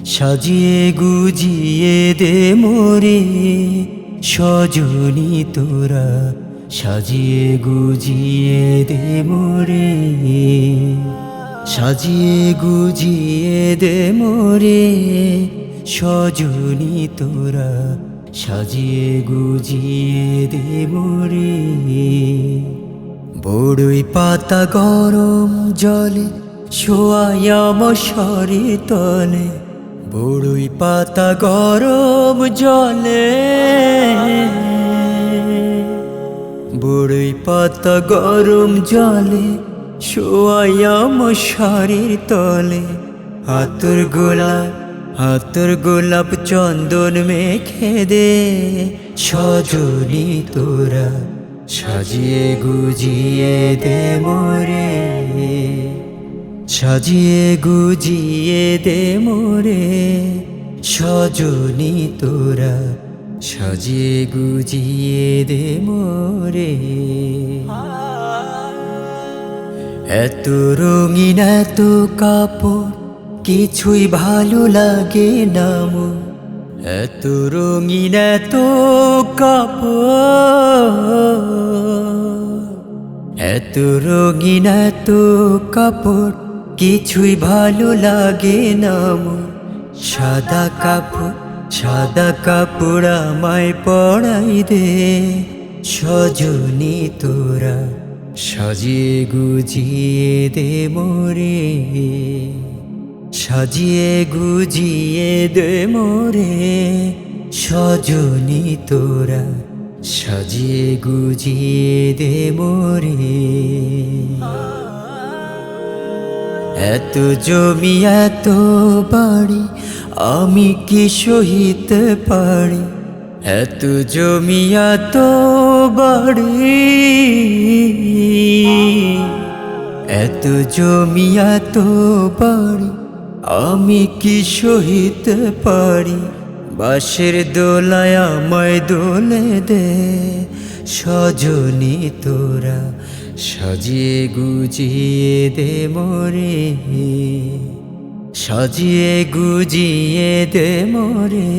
সাজিয়ে গুজিয়ে দে মোরে সজনী তোরা, সাজিয়ে গুজিয়ে দে মোরে, সাজিয়ে গুজিয়ে দে মোরে সজনী তোরা, সাজিয়ে গুজিয়ে দে মোরে। বড়ই পাতা গরম জলে শোয়ায়া মশারি তলে, বড়ই পাতা গরম জলে, বড়ই পাতা গরম জলে শোয়ায়া মশারির তলে। হাতর গোলাপ চন্দন মেখে দে সজনী তোরা, সাজিয়ে গুজিয়ে দে মোরে, সাজিয়ে গুজিয়ে দে মোরে সজনী তোরা, সাজিয়ে গুজিয়ে দে মোরে। এত রঙিন এত কাপড় কিছুই ভালো লাগে না মো, এত রঙিন এত কাপড়, এত রঙিন এত কাপড় কিছুই ভালো লাগে না মো। সাদা কাপড় আমায় পরাই দে সজনী তোরা, সাজিয়ে গুজিয়ে দে মোরে, সাজিয়ে গুজিয়ে দে মোরে সজনী তোরা, সাজিয়ে গুজিয়ে দে মোরে। এত জমি এত বাড়ি আমি কি সহিতে পারি, এত জমি এত বাড়ি, এত জমি এত বাড়ি আমি কি সহিতে পারি। বাঁশের দোলায় আমায় দোলে দে সজনী তোরা, সাজিয়ে গুজিয়ে দে মোরে, সাজিয়ে গুজিয়ে দে মোরে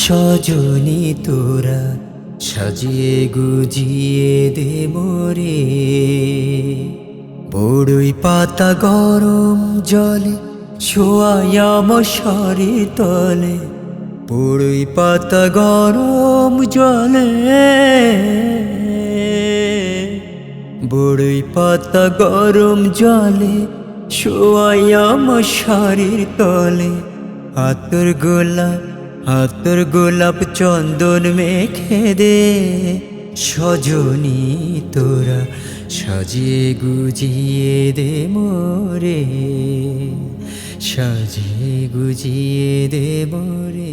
সজনী তোরা, সাজিয়ে গুজিয়ে দে মোরে। বড়ই পাতা গরম জলে শোয়ায়া মশারি তলে, বড়ই পাতা গরম জলে, বড়ই পাতা গরম জলে শোয়ায়া মশারির তলে। হাতর গোলাপ চন্দন মেখে দে সজনী তোরা, সাজিয়ে গুজিয়ে দে মোরে, সাজিয়ে গুজিয়ে দে মোরে।